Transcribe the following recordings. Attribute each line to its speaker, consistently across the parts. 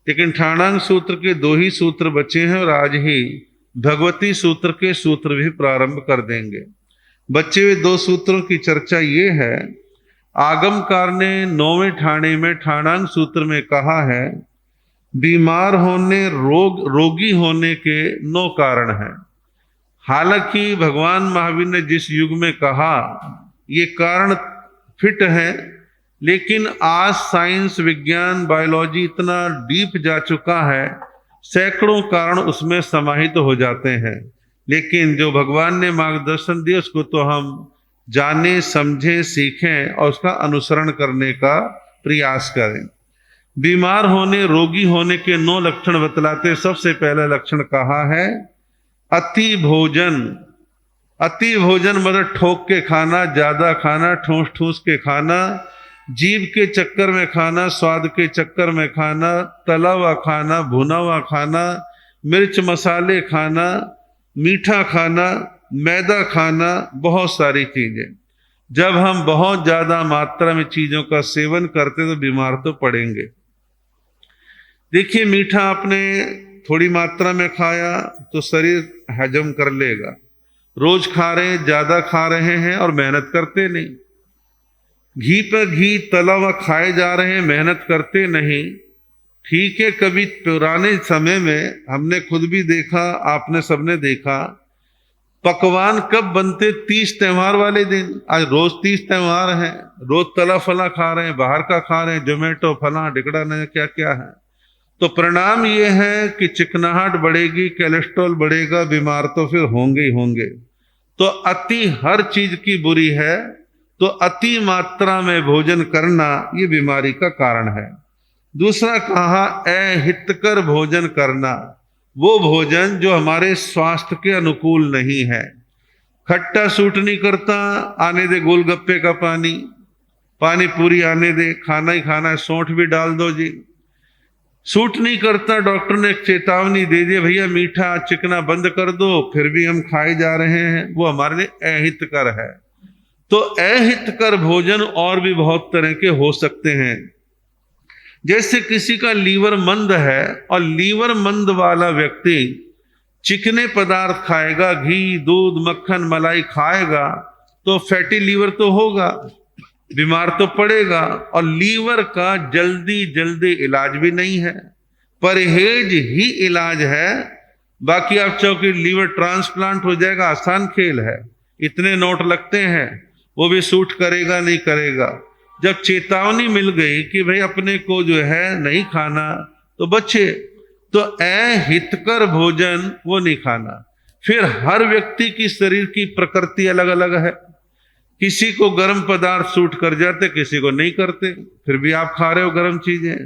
Speaker 1: लेकिन ठाणांग सूत्र के 2 ही सूत्र बचे हैं और आज ही भगवती सूत्र के सूत्र भी प्रारंभ कर देंगे। बचे हुए 2 सूत्रों की चर्चा ये है, आगमकार ने 9वें ठाणे में ठाणांग सूत्र में कहा है, बीमार होने रोगी होने के 9 कारण हैं। हालांकि भगवान महावीर ने जिस युग में कहा ये कारण फिट है, लेकिन आज साइंस, विज्ञान, बायोलॉजी इतना डीप जा चुका है, सैकड़ों कारण उसमें समाहित हो जाते हैं। लेकिन जो भगवान ने मार्गदर्शन दिया उसको तो हम जाने, समझें, सीखें और उसका अनुसरण करने का प्रयास करें। बीमार होने, रोगी होने के 9 लक्षण बतलाते। सबसे पहला लक्षण कहा है अति भोजन। अति भोजन मतलब ठोक के खाना, ज्यादा खाना, ठूस ठूस के खाना, जीभ के चक्कर में खाना, स्वाद के चक्कर में खाना, तला हुआ खाना, भुना हुआ खाना, मिर्च मसाले खाना, मीठा खाना, मैदा खाना, बहुत सारी चीजें। जब हम बहुत ज्यादा मात्रा में चीजों का सेवन करते तो बीमार तो पड़ेंगे। देखिए, मीठा आपने थोड़ी मात्रा में खाया तो शरीर हजम कर लेगा। रोज खा रहे हैं, ज्यादा खा रहे हैं और मेहनत करते नहीं। घी पर घी तला हुआ खाए जा रहे हैं, मेहनत करते नहीं। ठीक है, कभी पुराने समय में हमने खुद भी देखा, आपने सबने देखा, पकवान कब बनते? 30 त्योहार वाले दिन। आज रोज 30 त्योहार हैं, रोज तला फला खा रहे हैं, बाहर का खा रहे हैं, जोमेटो फला ढिकड़ा नहीं क्या क्या है। तो परिणाम ये है कि चिकनाहट बढ़ेगी, कोलेस्ट्रॉल बढ़ेगा, बीमार तो फिर होंगे ही होंगे। तो अति हर चीज की बुरी है, तो अति मात्रा में भोजन करना ये बीमारी का कारण है। दूसरा कहा अहितकर भोजन करना, वो भोजन जो हमारे स्वास्थ्य के अनुकूल नहीं है। खट्टा सूट नहीं करता, आने दे गोलगप्पे का पानी, पानी पूरी आने दे, खाना ही खाना है, सौंठ भी डाल दो जी। सूट नहीं करता, डॉक्टर ने एक चेतावनी दे दी, भैया मीठा चिकना बंद कर दो, फिर भी हम खाए जा रहे हैं, वो हमारे लिए अहितकर है। तो अहितकर भोजन और भी बहुत तरह के हो सकते हैं। जैसे किसी का लीवर मंद है और लीवर मंद वाला व्यक्ति चिकने पदार्थ खाएगा, घी, दूध, मक्खन, मलाई खाएगा तो फैटी लीवर तो होगा, बीमार तो पड़ेगा। और लीवर का जल्दी जल्दी इलाज भी नहीं है, परहेज ही इलाज है। बाकी आप चाहो कि लीवर ट्रांसप्लांट हो जाएगा, आसान खेल है, इतने नोट लगते हैं, वो भी सूट करेगा नहीं करेगा। जब चेतावनी मिल गई कि भाई अपने को जो है नहीं खाना तो बचे, तो अहितकर भोजन वो नहीं खाना। फिर हर व्यक्ति की शरीर की प्रकृति अलग अलग है, किसी को गर्म पदार्थ सूट कर जाते, किसी को नहीं करते, फिर भी आप खा रहे हो गर्म चीजें।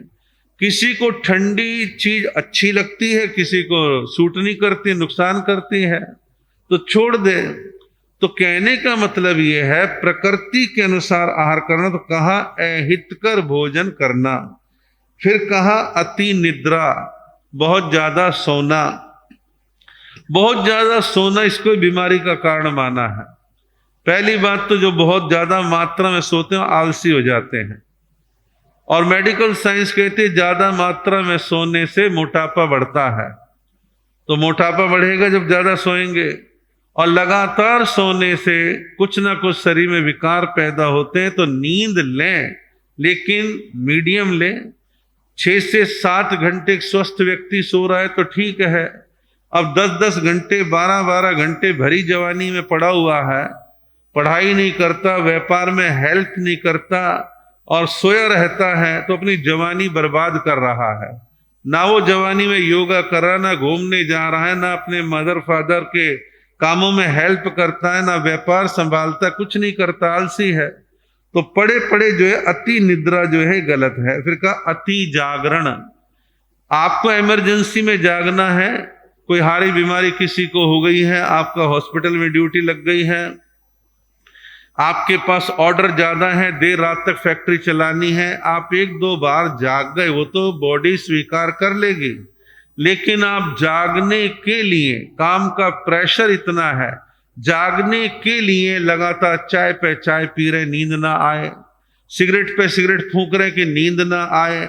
Speaker 1: किसी को ठंडी चीज अच्छी लगती है, किसी को सूट नहीं करती, नुकसान करती है, तो छोड़ दे। तो कहने का मतलब यह है प्रकृति के अनुसार आहार करना। तो कहा अहितकर भोजन करना। फिर कहा अति निद्रा, बहुत ज्यादा सोना। बहुत ज्यादा सोना इसको बीमारी का कारण माना है। पहली बात तो जो बहुत ज्यादा मात्रा में सोते हैं आलसी हो जाते हैं, और मेडिकल साइंस कहती है ज्यादा मात्रा में सोने से मोटापा बढ़ता है। तो मोटापा बढ़ेगा जब ज्यादा सोएंगे, और लगातार सोने से कुछ ना कुछ शरीर में विकार पैदा होते हैं। तो नींद लें, लेकिन मीडियम लें। 6 से 7 घंटे एक स्वस्थ व्यक्ति सो रहा है तो ठीक है। अब 10-10 घंटे, 12-12 घंटे भरी जवानी में पड़ा हुआ है, पढ़ाई नहीं करता, व्यापार में हेल्प नहीं करता और सोया रहता है, तो अपनी जवानी बर्बाद कर रहा है। ना वो जवानी में योगा कर रहा है, ना घूमने जा रहा है, ना अपने मदर फादर के कामों में हेल्प करता है, ना व्यापार संभालता, कुछ नहीं करता, आलसी है। तो पड़े पड़े जो है अति निद्रा जो है गलत है। फिर कहा अति जागरण। आपको इमरजेंसी में जागना है, कोई हारी बीमारी किसी को हो गई है, आपका हॉस्पिटल में ड्यूटी लग गई है, आपके पास ऑर्डर ज्यादा है, देर रात तक फैक्ट्री चलानी है, आप 1-2 बार जाग गए, वो तो बॉडी स्वीकार कर लेगी। लेकिन आप जागने के लिए, काम का प्रेशर इतना है, जागने के लिए लगातार चाय पे चाय पी रहे, नींद ना आए, सिगरेट पे सिगरेट फूंक रहे कि नींद ना आए,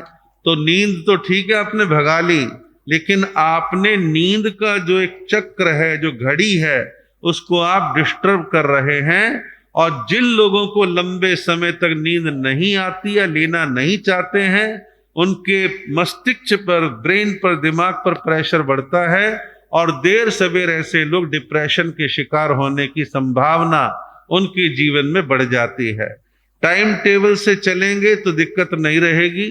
Speaker 1: तो नींद तो ठीक है आपने भगा ली, लेकिन आपने नींद का जो एक चक्र है, जो घड़ी है, उसको आप डिस्टर्ब कर रहे हैं। और जिन लोगों को लंबे समय तक नींद नहीं आती या लेना नहीं चाहते हैं, उनके मस्तिष्क पर, ब्रेन पर, दिमाग पर प्रेशर बढ़ता है और देर सवेर ऐसे लोग डिप्रेशन के शिकार होने की संभावना उनके जीवन में बढ़ जाती है। टाइम टेबल से चलेंगे तो दिक्कत नहीं रहेगी,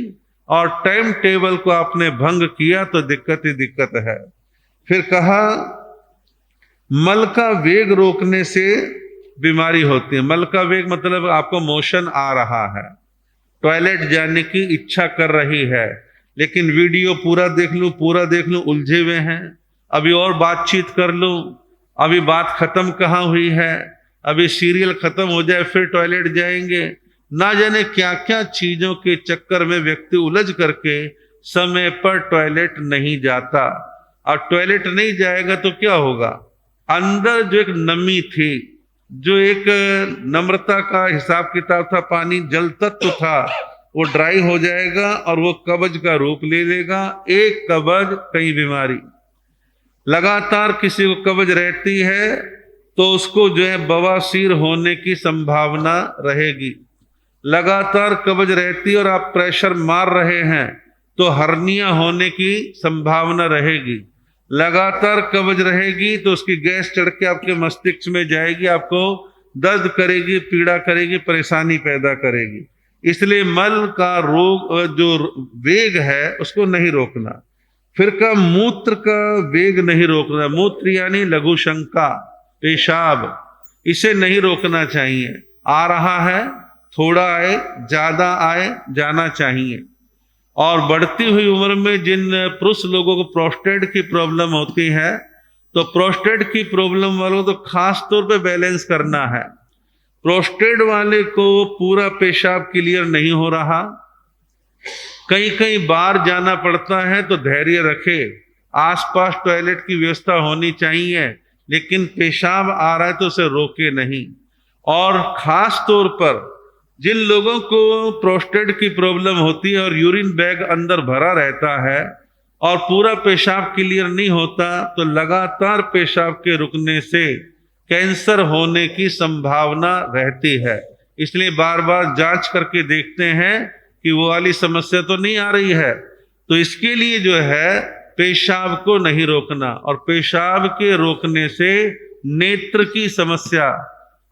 Speaker 1: और टाइम टेबल को आपने भंग किया तो दिक्कत ही दिक्कत है। फिर कहा मल का वेग रोकने से बीमारी होती है। मल का वेग मतलब आपको मोशन आ रहा है, टॉयलेट जाने की इच्छा कर रही है, लेकिन वीडियो पूरा देख लूं, उलझे हुए हैं, अभी और बातचीत कर लूं, अभी बात खत्म कहाँ हुई है, अभी सीरियल खत्म हो जाए फिर टॉयलेट जाएंगे। ना जाने क्या क्या चीजों के चक्कर में व्यक्ति उलझ करके समय पर टॉयलेट नहीं जाता। और टॉयलेट नहीं जाएगा तो क्या होगा, अंदर जो एक नमी थी, जो एक नम्रता का हिसाब किताब था, पानी जल तत्व था, वो ड्राई हो जाएगा और वो कब्ज का रूप ले लेगा। एक कब्ज कई बीमारी। लगातार किसी को कब्ज रहती है तो उसको जो है बवासीर होने की संभावना रहेगी। लगातार कब्ज रहती और आप प्रेशर मार रहे हैं तो हर्निया होने की संभावना रहेगी। लगातार कब्ज रहेगी तो उसकी गैस चढ़ के आपके मस्तिष्क में जाएगी, आपको दर्द करेगी, पीड़ा करेगी, परेशानी पैदा करेगी। इसलिए मल का रोग जो वेग है उसको नहीं रोकना। फिर का मूत्र का वेग नहीं रोकना। मूत्र यानी लघु शंका, पेशाब, इसे नहीं रोकना चाहिए। आ रहा है, थोड़ा आए, ज्यादा आए, जाना चाहिए। और बढ़ती हुई उम्र में जिन पुरुष लोगों को प्रोस्टेट की प्रॉब्लम होती है, तो प्रोस्टेट की प्रॉब्लम वालों को तो खास तौर पे बैलेंस करना है। प्रोस्टेट वाले को पूरा पेशाब क्लियर नहीं हो रहा, कई कई बार जाना पड़ता है, तो धैर्य रखे। आसपास टॉयलेट की व्यवस्था होनी चाहिए, लेकिन पेशाब आ रहा है तो उसे रोके नहीं। और खास तौर पर जिन लोगों को प्रोस्टेट की प्रॉब्लम होती है और यूरिन बैग अंदर भरा रहता है और पूरा पेशाब क्लियर नहीं होता, तो लगातार पेशाब के रुकने से कैंसर होने की संभावना रहती है। इसलिए बार बार जांच करके देखते हैं कि वो वाली समस्या तो नहीं आ रही है। तो इसके लिए जो है पेशाब को नहीं रोकना, और पेशाब के रोकने से नेत्र की समस्या,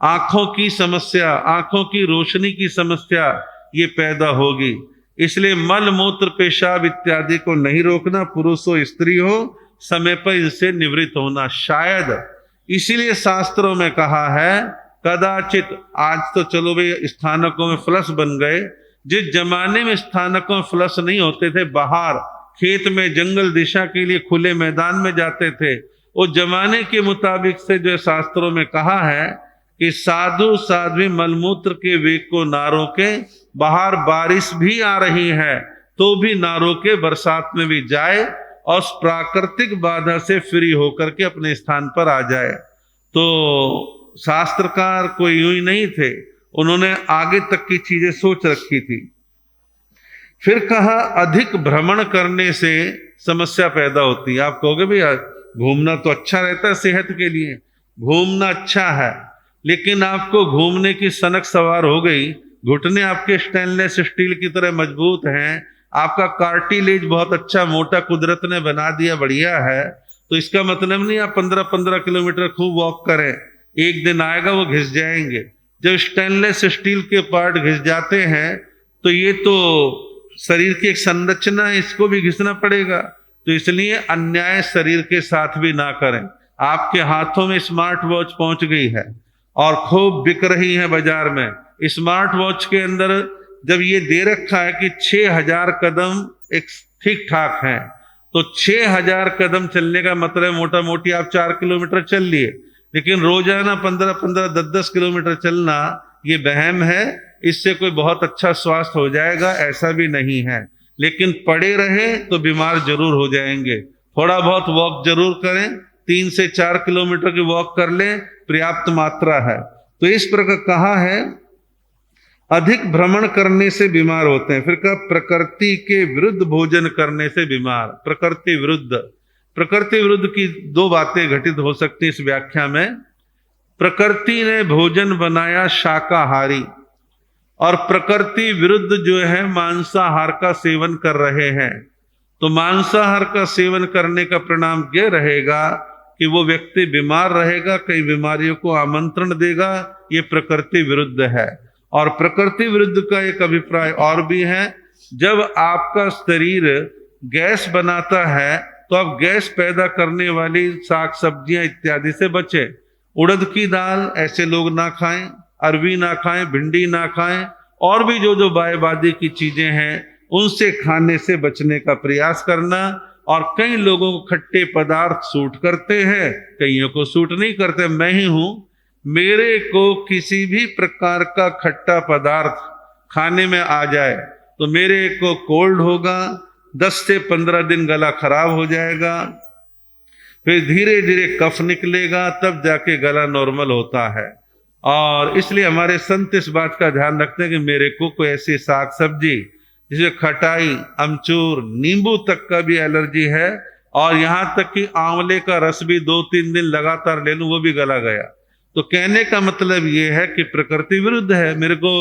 Speaker 1: आंखों की समस्या, आंखों की रोशनी की समस्या ये पैदा होगी। इसलिए मल मूत्र पेशाब इत्यादि को नहीं रोकना, पुरुष हो स्त्री हो, समय पर इनसे निवृत्त होना। शायद इसीलिए शास्त्रों में कहा है कदाचित, आज तो चलो भाई स्थानकों में फ्लश बन गए, जिस जमाने में स्थानकों में फ्लश नहीं होते थे, बाहर खेत में जंगल दिशा के लिए खुले मैदान में जाते थे, उस जमाने के मुताबिक से जो शास्त्रों में कहा है कि साधु साध्वी मलमूत्र के वेग को ना रोके, बाहर बारिश भी आ रही है तो भी ना रोके, बरसात में भी जाए और प्राकृतिक बाधा से फ्री होकर के अपने स्थान पर आ जाए। तो शास्त्रकार कोई यूं ही नहीं थे, उन्होंने आगे तक की चीजें सोच रखी थी। फिर कहा अधिक भ्रमण करने से समस्या पैदा होती है। आप कहोगे भैया घूमना तो अच्छा रहता है सेहत के लिए, घूमना अच्छा है, लेकिन आपको घूमने की सनक सवार हो गई, घुटने आपके स्टेनलेस स्टील की तरह मजबूत हैं, आपका कार्टिलेज बहुत अच्छा मोटा कुदरत ने बना दिया, बढ़िया है, तो इसका मतलब नहीं आप 15-15 किलोमीटर खूब वॉक करें, एक दिन आएगा वो घिस जाएंगे। जब स्टेनलेस स्टील के पार्ट घिस जाते हैं तो ये तो शरीर की एक संरचना है, इसको भी घिसना पड़ेगा। तो इसलिए अन्याय शरीर के साथ भी ना करें। आपके हाथों में स्मार्ट वॉच पहुंच गई है और खूब बिक रही है बाजार में। स्मार्ट वॉच के अंदर जब ये दे रखा है कि 6000 कदम एक ठीक ठाक है, तो 6000 कदम चलने का मतलब मोटा मोटी आप 4 किलोमीटर चल लिए, लेकिन रोजाना 15-15, 10-10 किलोमीटर चलना ये वहम है, इससे कोई बहुत अच्छा स्वास्थ्य हो जाएगा ऐसा भी नहीं है। लेकिन पड़े रहे तो बीमार जरूर हो जाएंगे। थोड़ा बहुत वॉक जरूर करें, 3 से 4 किलोमीटर की वॉक कर लें, पर्याप्त मात्रा है। तो इस प्रकार कहा है अधिक भ्रमण करने से बीमार होते हैं। फिर कहा प्रकृति के विरुद्ध भोजन करने से बीमार। प्रकृति विरुद्ध की दो बातें घटित हो सकती इस व्याख्या में। प्रकृति ने भोजन बनाया शाकाहारी और प्रकृति विरुद्ध जो है मांसाहार का सेवन कर रहे हैं, तो मांसाहार का सेवन करने का परिणाम यह रहेगा कि वो व्यक्ति बीमार रहेगा, कई बीमारियों को आमंत्रण देगा। ये प्रकृति विरुद्ध है। और प्रकृति विरुद्ध का एक अभिप्राय और भी है, जब आपका शरीर गैस बनाता है तो आप गैस पैदा करने वाली साग सब्जियां इत्यादि से बचें। उड़द की दाल ऐसे लोग ना खाएं, अरवी ना खाएं, भिंडी ना खाएं, और भी जो बाएबादी की चीजें हैं उनसे खाने से बचने का प्रयास करना। और कई लोगों को खट्टे पदार्थ सूट करते हैं, कईयों को सूट नहीं करते। मैं ही हूं, मेरे को किसी भी प्रकार का खट्टा पदार्थ खाने में आ जाए तो मेरे को कोल्ड होगा, 10 से 15 दिन गला खराब हो जाएगा, फिर धीरे धीरे कफ निकलेगा, तब जाके गला नॉर्मल होता है। और इसलिए हमारे संत इस बात का ध्यान रखते हैं कि मेरे को कोई ऐसी साग सब्जी जिसमें खटाई, अमचूर, नींबू तक का भी एलर्जी है, और यहां तक कि आंवले का रस भी 2-3 दिन लगातार ले लूं वो भी गला गया। तो कहने का मतलब ये है कि प्रकृति विरुद्ध है, मेरे को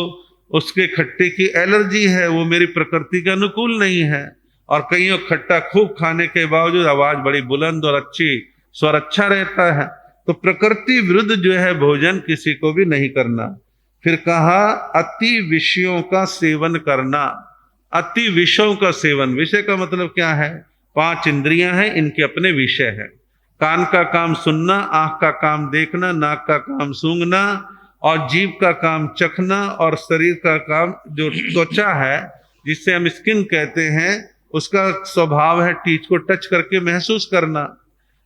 Speaker 1: उसके खट्टे की एलर्जी है, वो मेरी प्रकृति के अनुकूल नहीं है। और कईयों खट्टा खूब खाने के बावजूद आवाज बड़ी बुलंद और अच्छी, स्वर अच्छा रहता है। तो प्रकृति विरुद्ध जो है भोजन किसी को भी नहीं करना। फिर कहा अति विषयों का सेवन करना। अति विषयों का सेवन, विषय का मतलब क्या है? 5 इंद्रियां हैं, इनके अपने विषय है। कान का काम सुनना, आंख का काम देखना, नाक का काम सूंघना, और जीभ का काम चखना, और शरीर का काम जो त्वचा है जिससे हम स्किन कहते हैं उसका स्वभाव है चीज को टच करके महसूस करना।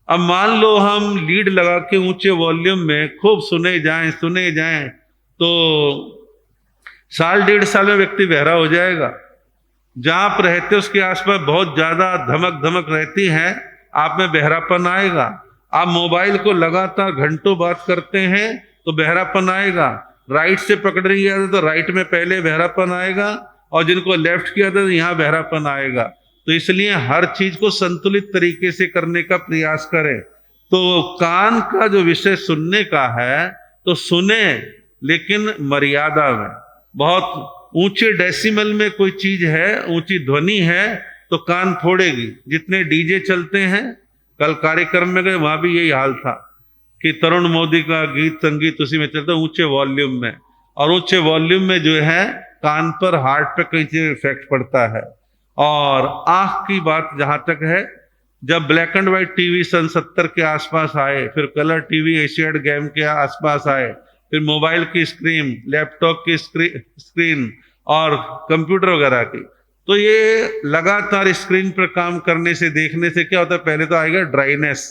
Speaker 1: अब मान लो हम लीड लगा के ऊंचे वॉल्यूम में खूब सुने जाएं तो 1.5 साल में व्यक्ति बहरा हो जाएगा। जहां आप रहते उसके आसपास बहुत ज्यादा धमक रहती है, आप में बहरापन आएगा। आप मोबाइल को लगातार घंटों बात करते हैं तो बहरापन आएगा। राइट से पकड़ रही है तो राइट में पहले बहरापन आएगा, और जिनको लेफ्ट किया था तो यहाँ बहरापन आएगा। तो इसलिए हर चीज को संतुलित तरीके से करने का प्रयास करें। तो कान का जो विषय सुनने का है तो सुने, लेकिन मर्यादा में। बहुत ऊंचे डेसिमल में कोई चीज है, ऊंची ध्वनि है तो कान फोड़ेगी। जितने डीजे चलते हैं, कल कार्यक्रम में गए वहां भी यही हाल था कि तरुण मोदी का गीत संगीत उसी में चलता ऊंचे वॉल्यूम में, और ऊंचे वॉल्यूम में जो है कान पर, हार्ट पे कई चीज इफेक्ट पड़ता है। और आंख की बात जहां तक है, जब ब्लैक एंड व्हाइट टीवी सन 70 के आसपास आए, फिर कलर टीवी एशियड गेम के आसपास आए, फिर मोबाइल की स्क्रीन, लैपटॉप की स्क्रीन और कंप्यूटर वगैरह की, तो ये लगातार स्क्रीन पर काम करने से, देखने से क्या होता है? पहले तो आएगा ड्राइनेस,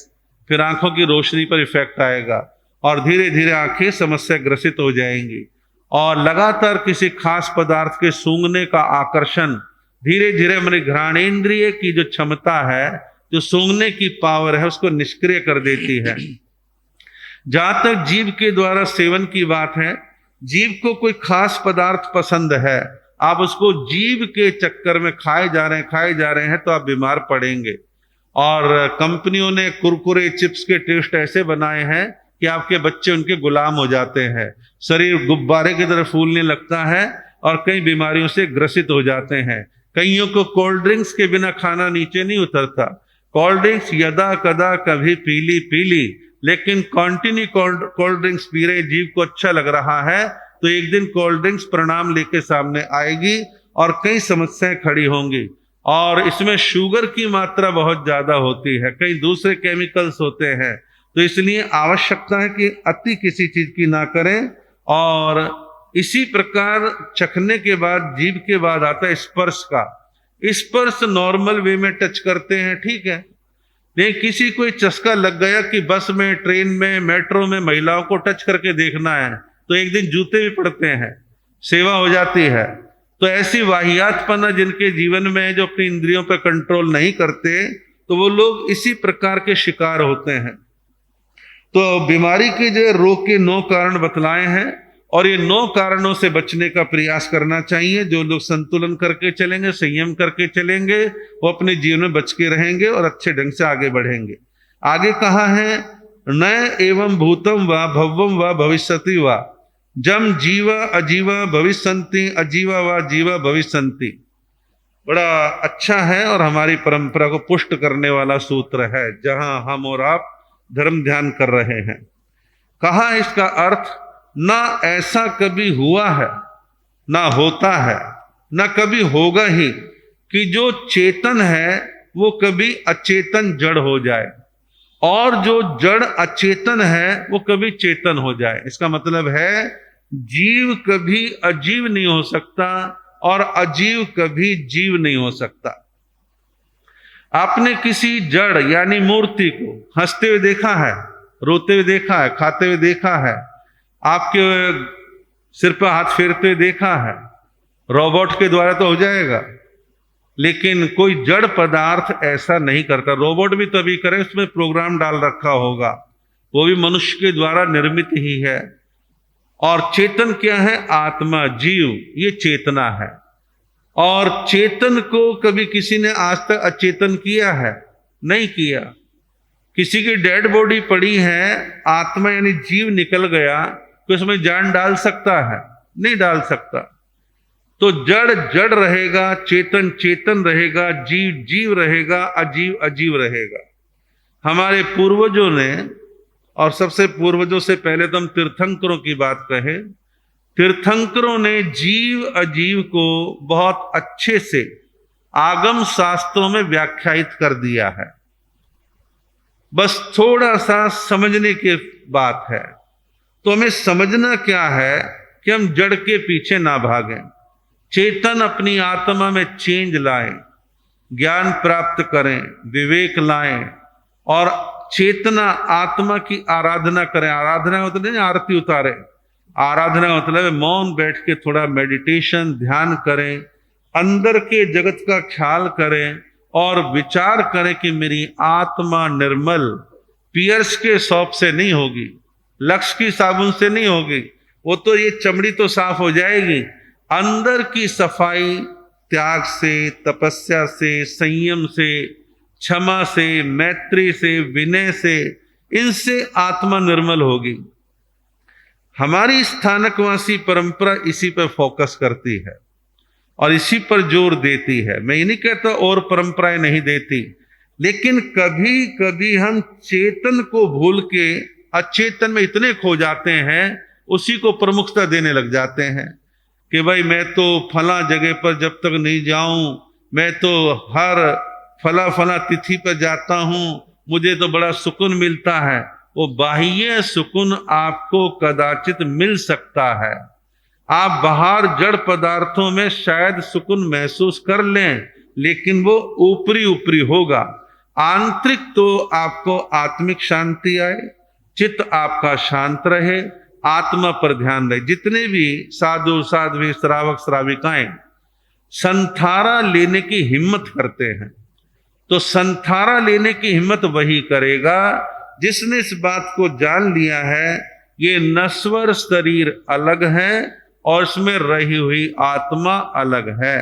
Speaker 1: फिर आंखों की रोशनी पर इफेक्ट आएगा, और धीरे धीरे आंखें समस्या ग्रसित हो जाएंगी। और लगातार किसी खास पदार्थ के सूंघने का आकर्षण धीरे धीरे हमारे घ्राणेंद्रिय की जो क्षमता है, जो सूंघने की पावर है, उसको निष्क्रिय कर देती है। जहां तक जीभ के द्वारा सेवन की बात है, जीभ को कोई खास पदार्थ पसंद है, आप उसको जीभ के चक्कर में खाए जा रहे हैं तो आप बीमार पड़ेंगे। और कंपनियों ने कुरकुरे, चिप्स के टेस्ट ऐसे बनाए हैं कि आपके बच्चे उनके गुलाम हो जाते हैं, शरीर गुब्बारे की तरह फूलने लगता है और कई बीमारियों से ग्रसित हो जाते हैं। कईयों को कोल्ड ड्रिंक्स के बिना खाना नीचे नहीं उतरता। कोल्ड ड्रिंक्स यदा कदा कभी पीली, लेकिन कंटिन्यू कोल्ड ड्रिंक्स पी रहे, जीभ को अच्छा लग रहा है, तो एक दिन कोल्ड ड्रिंक्स परिणाम लेके सामने आएगी और कई समस्याएं खड़ी होंगी। और इसमें शुगर की मात्रा बहुत ज्यादा होती है, कई दूसरे केमिकल्स होते हैं। तो इसलिए आवश्यकता है कि अति किसी चीज की ना करें। और इसी प्रकार चखने के बाद, जीभ के बाद आता है स्पर्श का। स्पर्श नॉर्मल वे में टच करते हैं, ठीक है, लेकिन किसी को चस्का लग गया कि बस में, ट्रेन में, मेट्रो में महिलाओं को टच करके देखना है, तो एक दिन जूते भी पड़ते हैं, सेवा हो जाती है। तो ऐसी वाहियातपना जिनके जीवन में है, जो अपनी इंद्रियों पर कंट्रोल नहीं करते, तो वो लोग इसी प्रकार के शिकार होते हैं। तो बीमारी के जो रोग के 9 कारण बतलाए हैं, और ये 9 कारणों से बचने का प्रयास करना चाहिए। जो लोग संतुलन करके चलेंगे, संयम करके चलेंगे, वो अपने जीवन में बच के रहेंगे और अच्छे ढंग से आगे बढ़ेंगे। आगे कहा है, न एवं भूतम व भव्यम व भविष्यति व जम जीवा अजीवा भविष्यन्ति अजीवा व जीवा भविष्यन्ति। बड़ा अच्छा है और हमारी परंपरा को पुष्ट करने वाला सूत्र है, जहां हम और आप धर्म ध्यान कर रहे हैं। कहा इसका अर्थ, ना ऐसा कभी हुआ है, ना होता है, ना कभी होगा ही कि जो चेतन है वो कभी अचेतन जड़ हो जाए, और जो जड़ अचेतन है वो कभी चेतन हो जाए। इसका मतलब है जीव कभी अजीव नहीं हो सकता और अजीव कभी जीव नहीं हो सकता। आपने किसी जड़ यानी मूर्ति को हंसते हुए देखा है, रोते हुए देखा है, खाते हुए देखा है, आपके सिर पर हाथ फेरते हुए देखा है। रोबोट के द्वारा तो हो जाएगा, लेकिन कोई जड़ पदार्थ ऐसा नहीं करता। रोबोट भी तभी करे, उसमें प्रोग्राम डाल रखा होगा, वो भी मनुष्य के द्वारा निर्मित ही है। और चेतन क्या है? आत्मा, जीव, ये चेतना है। और चेतन को कभी किसी ने आज तक अचेतन किया है? नहीं किया। किसी की डेड बॉडी पड़ी है, आत्मा यानी जीव निकल गया, तो उसमें जान डाल सकता है? नहीं डाल सकता। तो जड़ जड़ रहेगा, चेतन चेतन रहेगा, जीव जीव रहेगा, अजीव अजीव रहेगा। हमारे पूर्वजों ने, और सबसे पूर्वजों से पहले तो हम तीर्थंकरों की बात कहें, तीर्थंकरों ने जीव अजीव को बहुत अच्छे से आगम शास्त्रों में व्याख्यायित कर दिया है। बस थोड़ा सा समझने की बात है। तो हमें समझना क्या है कि हम जड़ के पीछे ना भागें, चेतन अपनी आत्मा में चेंज लाएं, ज्ञान प्राप्त करें, विवेक लाएं और चेतना आत्मा की आराधना करें। आराधना मतलब नहीं आरती उतारे, आराधना मतलब मौन बैठ के थोड़ा मेडिटेशन ध्यान करें, अंदर के जगत का ख्याल करें और विचार करें कि मेरी आत्मा निर्मल पियर्स के सौंप से नहीं होगी, लक्स की साबुन से नहीं होगी, वो तो ये चमड़ी तो साफ हो जाएगी। अंदर की सफाई त्याग से, तपस्या से, संयम से, क्षमा से, मैत्री से, विनय से, इनसे आत्मा निर्मल होगी। हमारी स्थानकवासी परंपरा इसी पर फोकस करती है और इसी पर जोर देती है। मैं ये नहीं कहता और परंपराएं नहीं देती, लेकिन कभी कभी हम चेतन को भूल के अचेतन में इतने खो जाते हैं, उसी को प्रमुखता देने लग जाते हैं कि भाई मैं तो फला जगह पर जब तक नहीं जाऊं, मैं तो हर फला तिथि पर जाता हूं, मुझे तो बड़ा सुकून मिलता है। वो बाह्य सुकून आपको कदाचित मिल सकता है, आप बाहर जड़ पदार्थों में शायद सुकून महसूस कर लें, लेकिन वो ऊपरी ऊपरी होगा। आंतरिक तो आपको आत्मिक शांति आए, चित्त आपका शांत रहे, आत्मा पर ध्यान रहे। जितने भी साधु साध्वी श्रावक श्राविकाएं संथारा लेने की हिम्मत करते हैं, तो संथारा लेने की हिम्मत वही करेगा जिसने इस बात को जान लिया है ये नश्वर शरीर अलग है और इसमें रही हुई आत्मा अलग है।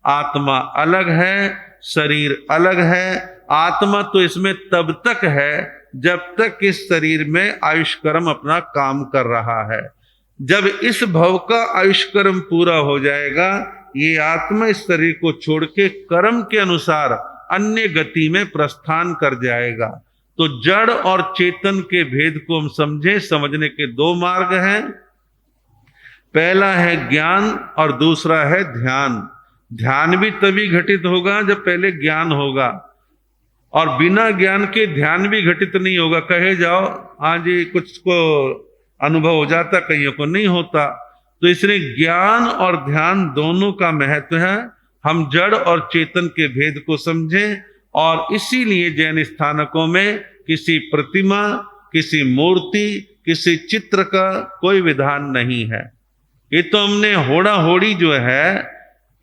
Speaker 1: आत्मा अलग है, शरीर अलग है। आत्मा तो इसमें तब तक है जब तक इस शरीर में आयुष्कर्म अपना काम कर रहा है। जब इस भव का आयुष्कर्म पूरा हो जाएगा, ये आत्मा इस शरीर को छोड़ के कर्म के अनुसार अन्य गति में प्रस्थान कर जाएगा। तो जड़ और चेतन के भेद को हम समझें। समझने के 2 मार्ग हैं, पहला है ज्ञान और दूसरा है ध्यान। ध्यान भी तभी घटित होगा जब पहले ज्ञान होगा, और बिना ज्ञान के ध्यान भी घटित नहीं होगा। कहे जाओ हाँ जी कुछ को अनुभव हो जाता, कईयों को नहीं होता। तो इसलिए ज्ञान और ध्यान दोनों का महत्व है। हम जड़ और चेतन के भेद को समझें, और इसीलिए जैन स्थानकों में किसी प्रतिमा, किसी मूर्ति, किसी चित्र का कोई विधान नहीं है। ये तो हमने होड़ा होड़ी जो है,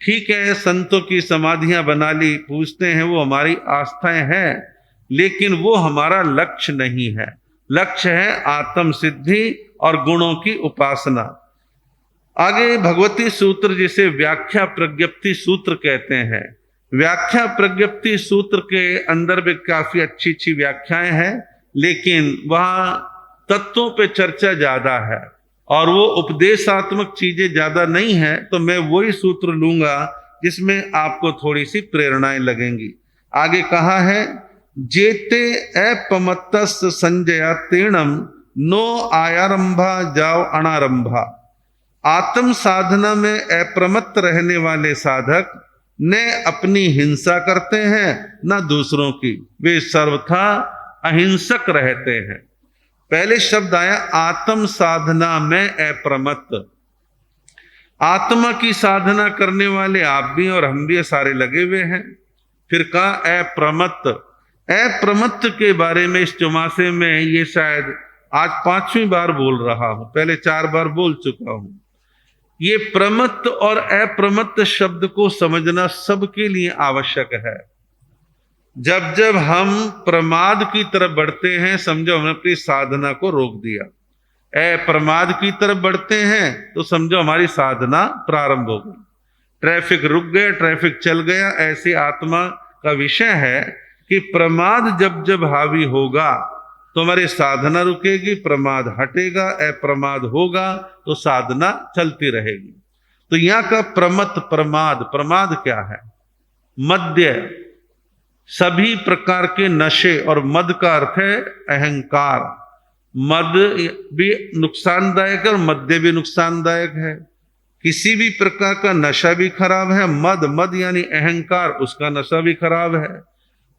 Speaker 1: ठीक है संतों की समाधियां बना ली, पूछते हैं, वो हमारी आस्थाएं हैं, लेकिन वो हमारा लक्ष्य नहीं है। लक्ष्य है आत्म सिद्धि और गुणों की उपासना। आगे भगवती सूत्र जिसे व्याख्या प्रज्ञप्ति सूत्र कहते हैं। व्याख्या प्रज्ञप्ति सूत्र के अंदर भी काफी अच्छी अच्छी व्याख्याएं हैं, लेकिन वहां तत्वों पे चर्चा ज्यादा है और वो उपदेशात्मक चीजें ज्यादा नहीं है। तो मैं वही सूत्र लूंगा जिसमें आपको थोड़ी सी प्रेरणाएं लगेंगी। आगे कहा है, जेते अपमत्तस् संजया तीर्णम नो आयारंभा जाओ अनारंभा। आत्म साधना में अप्रमत्त रहने वाले साधक न अपनी हिंसा करते हैं न दूसरों की, वे सर्वथा अहिंसक रहते हैं। पहले शब्द आया आत्म साधना में अप्रमत्त। आत्मा की साधना करने वाले आप भी और हम भी सारे लगे हुए हैं। फिर कहा अप्रमत्त। अप्रमत्त के बारे में इस चौमासे में ये शायद आज 5वीं बार बोल रहा हूं, पहले 4 बार बोल चुका हूं। ये प्रमत्त और अप्रमत्त शब्द को समझना सबके लिए आवश्यक है। जब जब हम प्रमाद की तरफ बढ़ते हैं, समझो हमने अपनी साधना को रोक दिया। अप्रमाद की तरफ बढ़ते हैं तो समझो हमारी साधना प्रारंभ हो गई। ट्रैफिक रुक गया, ट्रैफिक चल गया। ऐसी आत्मा का विषय है कि प्रमाद जब जब हावी होगा तो हमारी साधना रुकेगी, प्रमाद हटेगा, अप्रमाद होगा तो साधना चलती रहेगी। तो यहां का प्रमत्त प्रमाद, प्रमाद क्या है? मद्य, सभी प्रकार के नशे, और मद का अर्थ है अहंकार। मद भी नुकसानदायक है और मद्य भी नुकसानदायक है। किसी भी प्रकार का नशा भी खराब है। मद यानी अहंकार, उसका नशा भी खराब है।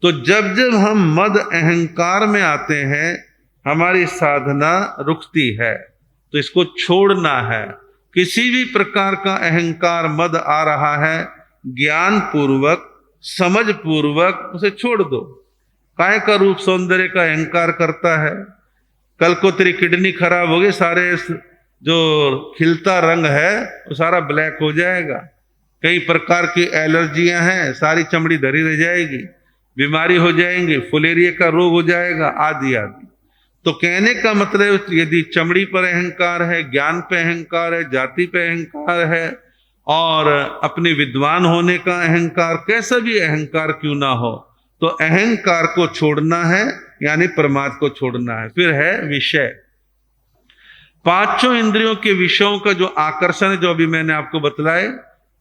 Speaker 1: तो जब जब हम मद अहंकार में आते हैं हमारी साधना रुकती है। तो इसको छोड़ना है। किसी भी प्रकार का अहंकार मद आ रहा है, ज्ञान पूर्वक समझ पूर्वक उसे छोड़ दो। काय का रूप सौंदर्य का अहंकार करता है। कल को तेरी किडनी खराब होगी, सारे जो खिलता रंग है वो सारा ब्लैक हो जाएगा। कई प्रकार की एलर्जियां हैं, सारी चमड़ी धरी रह जाएगी, बीमारी हो जाएंगी, फुलेरिया का रोग हो जाएगा, आदि आदि। तो कहने का मतलब यदि चमड़ी पर अहंकार है, ज्ञान पे अहंकार है, जाति पे अहंकार है और अपने विद्वान होने का अहंकार, कैसा भी अहंकार क्यों ना हो, तो अहंकार को छोड़ना है, यानी प्रमाद को छोड़ना है। फिर है विषय। 5 इंद्रियों के विषयों का जो आकर्षण है, जो अभी मैंने आपको बतलाए,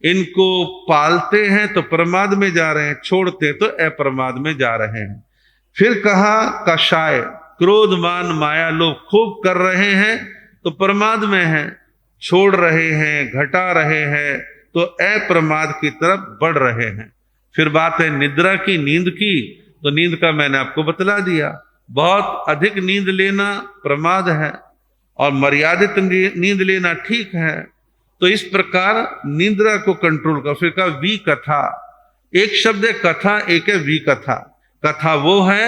Speaker 1: इनको पालते हैं तो प्रमाद में जा रहे हैं, छोड़ते तो अप्रमाद में जा रहे हैं। फिर कहा कषाय, क्रोध मान माया लोभ खूब कर रहे हैं तो प्रमाद में हैं, छोड़ रहे हैं, घटा रहे हैं तो अप्रमाद की तरफ बढ़ रहे हैं। फिर बात है निद्रा की, नींद की। तो नींद का मैंने आपको बतला दिया, बहुत अधिक नींद लेना प्रमाद है और मर्यादित नींद लेना ठीक है। तो इस प्रकार निद्रा को कंट्रोल कर। फिर कहा विकथा। एक शब्द है कथा, एक है विकथा। कथा वो है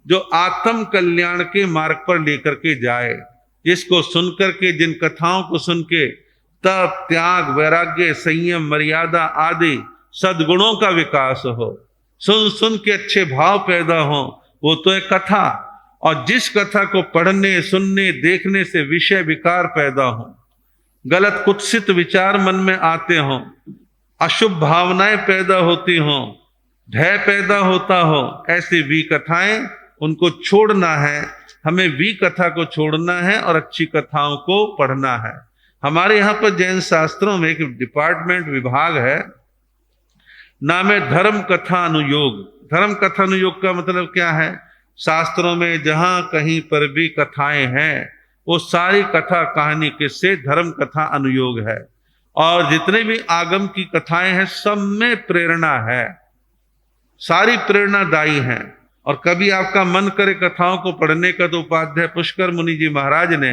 Speaker 1: जो आत्म कल्याण के मार्ग पर लेकर के जाए, जिसको सुनकर के, जिन कथाओं को सुन के तप त्याग वैराग्य संयम मर्यादा आदि सद्गुणों का विकास हो, सुन सुन के अच्छे भाव पैदा हो, वो तो है कथा। और जिस कथा को पढ़ने सुनने देखने से विषय विकार पैदा हो, गलत कुत्सित विचार मन में आते हों, अशुभ भावनाएं पैदा होती हों, भय पैदा होता हो, ऐसी विकथाएं उनको छोड़ना है। हमें विकथा को छोड़ना है और अच्छी कथाओं को पढ़ना है। हमारे यहाँ पर जैन शास्त्रों में एक डिपार्टमेंट विभाग है, नाम है धर्म कथा अनुयोग। धर्म कथा अनुयोग का मतलब क्या है? शास्त्रों में जहां कहीं पर भी कथाएं हैं वो सारी कथा कहानी किससे? धर्म कथा अनुयोग है। और जितने भी आगम की कथाएं हैं सब में प्रेरणा है, सारी प्रेरणादायी हैं। और कभी आपका मन करे कथाओं को पढ़ने का तो उपाध्याय पुष्कर मुनि जी महाराज ने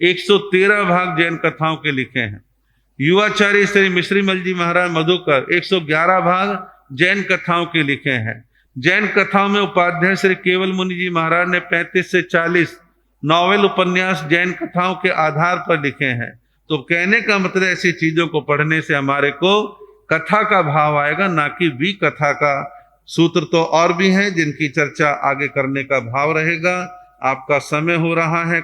Speaker 1: 113 भाग जैन कथाओं के लिखे हैं। युवाचार्य श्री मिश्रीमल जी महाराज मधुकर 111 भाग जैन कथाओं के लिखे हैं। जैन कथाओं में उपाध्याय श्री केवल मुनि जी महाराज ने 35 से 40 नॉवेल उपन्यास जैन कथाओं के आधार पर लिखे हैं। तो कहने का मतलब ऐसी चीजों को पढ़ने से हमारे को कथा का भाव आएगा, ना कि विकथा का। सूत्र तो और भी हैं जिनकी चर्चा आगे करने का भाव रहेगा। आपका समय हो रहा है।